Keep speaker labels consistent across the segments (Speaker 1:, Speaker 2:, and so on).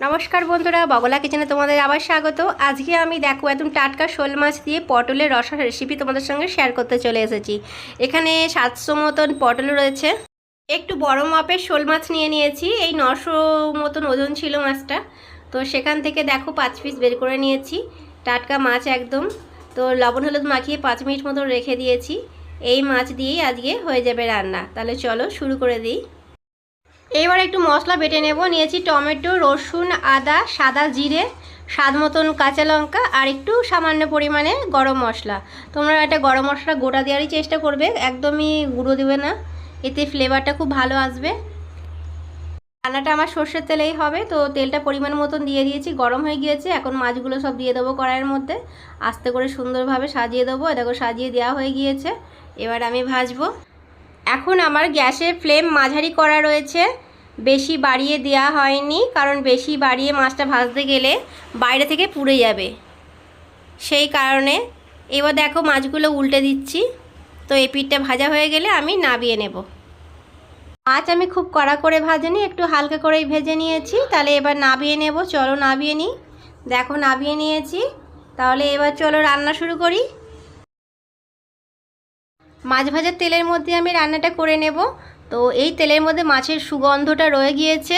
Speaker 1: নমস্কার বন্ধুরা, বগলা কিচেনে তোমাদের আবার স্বাগত। আজকে আমি দেখো একদম টাটকা শোল মাছ দিয়ে পটলের রসা রেসিপি তোমাদের সঙ্গে শেয়ার করতে চলে এসেছি। এখানে 700 মতন পটল রয়েছে। একটু বড় মাপের শোল মাছ নিয়ে নিয়েছি। এই 900 মতন ওজন ছিল মাছটা। তো সেখান থেকে দেখো 5 পিস বের করে নিয়েছি। টাটকা মাছ একদম। তো লবণ হলুদ মাখিয়ে 5 মিনিট মতন রেখে দিয়েছি। এই মাছ দিয়েই আজকে হয়ে যাবে রান্না। তাহলে চলো শুরু করে দিই। এবার একটু মশলা বেটে নেব। নিয়েছি টমেটো, রসুন, আদা, সাদা জিরে, স্বাদ মতন কাঁচা লঙ্কা আর একটু সামান্য পরিমাণে গরম মশলা। তোমরা এটা গরম মশলা গোটা দেওয়ারই চেষ্টা করবে, একদমই গুঁড়ো দেবে না, এতে ফ্লেভারটা খুব ভালো আসবে। রান্নাটা আমার সর্ষের তেলেই হবে। তো তেলটা পরিমাণ মতন দিয়ে দিয়েছি, গরম হয়ে গিয়েছে। এখন মাছগুলো সব দিয়ে দেবো কড়াইয়ের মধ্যে, আস্তে করে সুন্দরভাবে সাজিয়ে দেবো। দেখো সাজিয়ে দেওয়া হয়ে গিয়েছে। এবার আমি ভাজবো। এখন আমার গ্যাসের ফ্লেম মাঝারি করা রয়েছে, বেশি বাড়িয়ে দেওয়া হয়নি, কারণ বেশি বাড়িয়ে মাছটা ভাজতে গেলে বাইরে থেকে পুড়ে যাবে, সেই কারণে। এবার দেখো মাছগুলো উল্টে দিচ্ছি। তো এই পিঠটা ভাজা হয়ে গেলে আমি নামিয়ে নেব। মাছ আমি খুব কড়া করে ভাজিনি, একটু হালকা করেই ভেজে নিয়েছি। তাহলে এবার নামিয়ে নেব। চলো নামিয়ে নিই। দেখো নামিয়ে নিয়েছি। তাহলে এবার চলো রান্না শুরু করি। মাছ ভাজার তেলের মধ্যে আমি রান্নাটা করে নেব। তো এই তেলের মধ্যে মাছের সুগন্ধটা রয়ে গিয়েছে।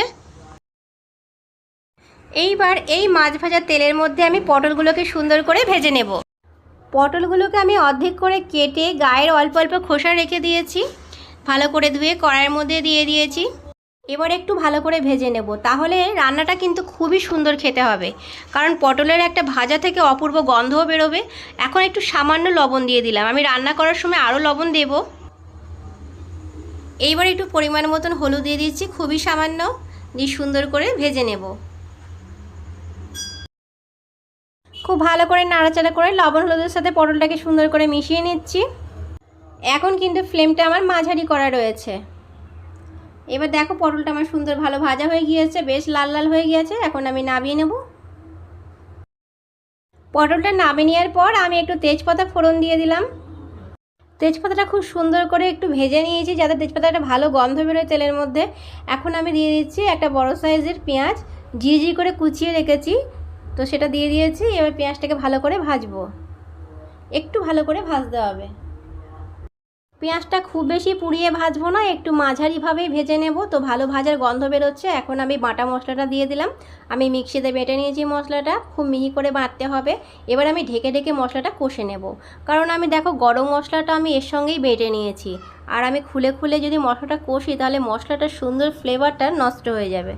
Speaker 1: এইবার এই মাছ ভাজার তেলের মধ্যে আমি পটলগুলোকে সুন্দর করে ভেজে নেব। পটলগুলোকে আমি অর্ধেক করে কেটে গায়ের অল্প অল্প খোসা রেখে দিয়েছি। ভালো করে ধুয়ে কড়াইয়ের মধ্যে দিয়ে দিয়েছি। এবার একটু ভালো করে ভেজে নেব, তাহলে রান্নাটা কিন্তু খুবই সুন্দর খেতে হবে, কারণ পটলের একটা ভাজা থেকে অপূর্ব গন্ধও বেরোবে। এখন একটু সামান্য লবণ দিয়ে দিলাম, আমি রান্না করার সময় আরও লবণ দেব। এইবার একটু পরিমাণ মতন হলুদ দিয়ে দিচ্ছি, খুবই সামান্য, দিয়ে সুন্দর করে ভেজে নেব। খুব ভালো করে নাড়াচাড়া করে লবণ হলুদের সাথে পটলটাকে সুন্দর করে মিশিয়ে নিচ্ছি। এখন কিন্তু ফ্লেমটা আমার মাঝারি করা রয়েছে। এবার দেখো পটলটা আমার সুন্দর ভালো ভাজা হয়ে গিয়েছে, বেশ লাল লাল হয়ে গিয়েছে। এখন আমি নামিয়ে নেব। পটলটা নামিয়ে নেওয়ার পর আমি একটু তেজপাতা ফোড়ন দিয়ে দিলাম। তেজপাতাটা খুব সুন্দর করে একটু ভেজে নিয়েছি, যাতে তেজপাতাটা ভালো গন্ধ বেরোয় তেলের মধ্যে। এখন আমি দিয়ে দিচ্ছি একটা বড় সাইজের পেঁয়াজ, ঝিরি করে কুচিয়ে রেখেছি। তো সেটা দিয়ে দিয়েছি। এবার পেঁয়াজটাকে ভালো করে ভাজবো, একটু ভালো করে ভাজতে হবে। পেঁয়াজটা খুব বেশি পুড়িয়ে ভাজবো না, একটু মাঝারিভাবেই ভেজে নেব। তো ভালো ভাজার গন্ধ বেরোচ্ছে। এখন আমি বাটা মশলাটা দিয়ে দিলাম। আমি মিক্সিতে বেটে নিয়েছি মশলাটা, খুব মিহি করে বাটতে হবে। এবার আমি ঢেকে ঢেকে মশলাটা কষে নেব, কারণ আমি দেখো গরম মশলাটা আমি এর সঙ্গেই বেটে নিয়েছি। আর আমি খুলে খুলে যদি মশলাটা কষি, তাহলে মশলাটার সুন্দর ফ্লেভারটা নষ্ট হয়ে যাবে।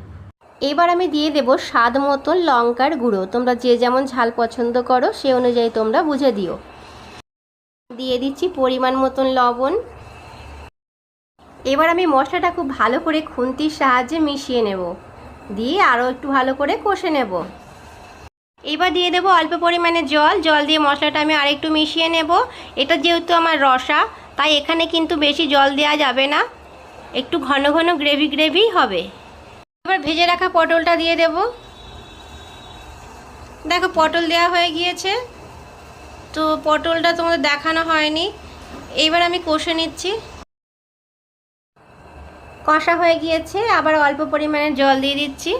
Speaker 1: এবার আমি দিয়ে দেব স্বাদ মতন লঙ্কার গুঁড়ো। তোমরা যে যেমন ঝাল পছন্দ করো সে অনুযায়ী তোমরা বুঝে দিও। দিয়ে দিচ্ছি পরিমাণ মতন লবণ। এবার আমি মশলাটা খুব ভালো করে খুন্তির সাহায্যে মিশিয়ে নেব, দিয়ে আরও একটু ভালো করে কষে নেব। এবার দিয়ে দেবো অল্প পরিমাণে জল দিয়ে মশলাটা আমি আরেকটু মিশিয়ে নেব। এটা যেহেতু আমার রসা, তাই এখানে কিন্তু বেশি জল দেওয়া যাবে না, একটু ঘন ঘন গ্রেভি গ্রেভি হবে। এবার ভেজে রাখা পটলটা দিয়ে দেব। দেখো পটল দেওয়া হয়ে গিয়েছে। তো পটলটা তোমাদের দেখানো হয়নি। এইবার আমি কষে নিচ্ছি। কষা হয়ে গিয়েছে, আবার অল্প পরিমাণে জল দিয়ে দিচ্ছি।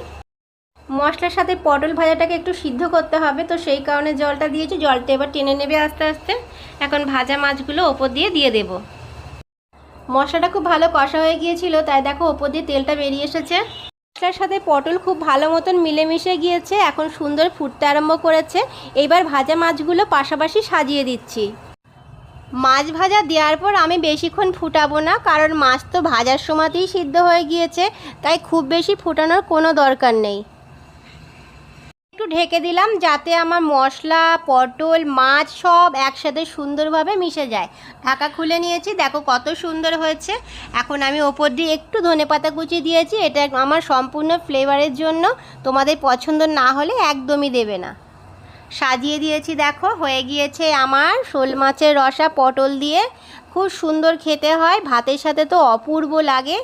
Speaker 1: মশলার সাথে পটল ভাজাটাকে একটু সিদ্ধ করতে হবে, তো সেই কারণে জলটা দিয়েছি। জলটা এবার টেনে নেবে আস্তে আস্তে। এখন ভাজা মাছগুলো ওপর দিয়ে দেব। মশলাটা খুব ভালো কষা হয়ে গিয়েছিল, তাই দেখো ওপর দিয়ে তেলটা বেরিয়ে এসেছে। মশলার সাথে পটল খুব ভালো মতন মিলেমিশে গিয়েছে, এখন সুন্দর ফুটতে আরম্ভ করেছে। এইবার ভাজা মাছগুলো পাশাপাশি সাজিয়ে দিচ্ছি। মাছ ভাজা দেওয়ার পর আমি বেশিক্ষণ ফুটাবো না, কারণ মাছ তো ভাজার সময়তেই সিদ্ধ হয়ে গিয়েছে, তাই খুব বেশি ফোটানোর কোনো দরকার নেই। একটু ঢেকে দিলাম, যাতে আমার মশলা, পটল, মাছ সব একসাথে সুন্দরভাবে মিশে যায়। ঢাকা খুলে নিয়েছি, দেখো কত সুন্দর হয়েছে। এখন আমি ওপর দিয়ে একটু ধনেপাতা কুচি দিয়েছি, এটা আমার সম্পূর্ণ ফ্লেভারের জন্য। তোমাদের পছন্দ না হলে একদমই দেবে না। সাজিয়ে দিয়েছি, দেখো হয়ে গিয়েছে আমার শোল মাছের রসা পটল দিয়ে। খুব সুন্দর খেতে হয়, ভাতের সাথে তো অপূর্ব লাগে।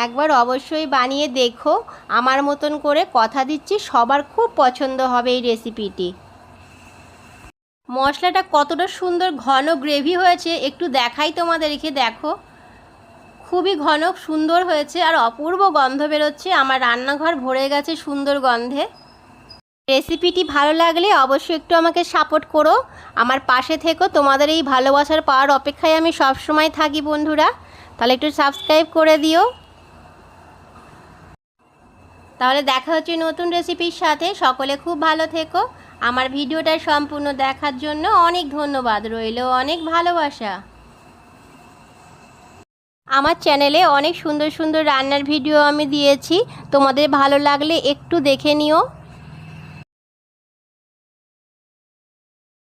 Speaker 1: একবার অবশ্যই বানিয়ে দেখো আমার মতন করে, কথা দিচ্ছি সবার খুব পছন্দ হবে এই রেসিপিটি। মশলাটা কতটা সুন্দর ঘন গ্রেভি হয়েছে একটু দেখাই তোমাদেরকে। দেখো খুবই ঘন সুন্দর হয়েছে, আর অপূর্ব গন্ধ বেরোচ্ছে। আমার রান্নাঘর ভরে গেছে সুন্দর গন্ধে। রেসিপিটি ভালো লাগলে অবশ্যই একটু আমাকে সাপোর্ট করো, আমার পাশে থেকো। তোমাদের এই ভালোবাসার পাওয়ার অপেক্ষায় আমি সব সময় থাকি বন্ধুরা। তাহলে একটু সাবস্ক্রাইব করে দিও। তাহলে দেখা হচ্ছে নতুন রেসিপির সাথে। সকলে খুব ভালো থেকো। আমার ভিডিওটা সম্পূর্ণ দেখার জন্য অনেক ধন্যবাদ রইল, অনেক ভালোবাসা। আমার চ্যানেলে অনেক সুন্দর সুন্দর রান্নার ভিডিও আমি দিয়েছি, তোমাদের ভালো লাগলে একটু দেখে নিও।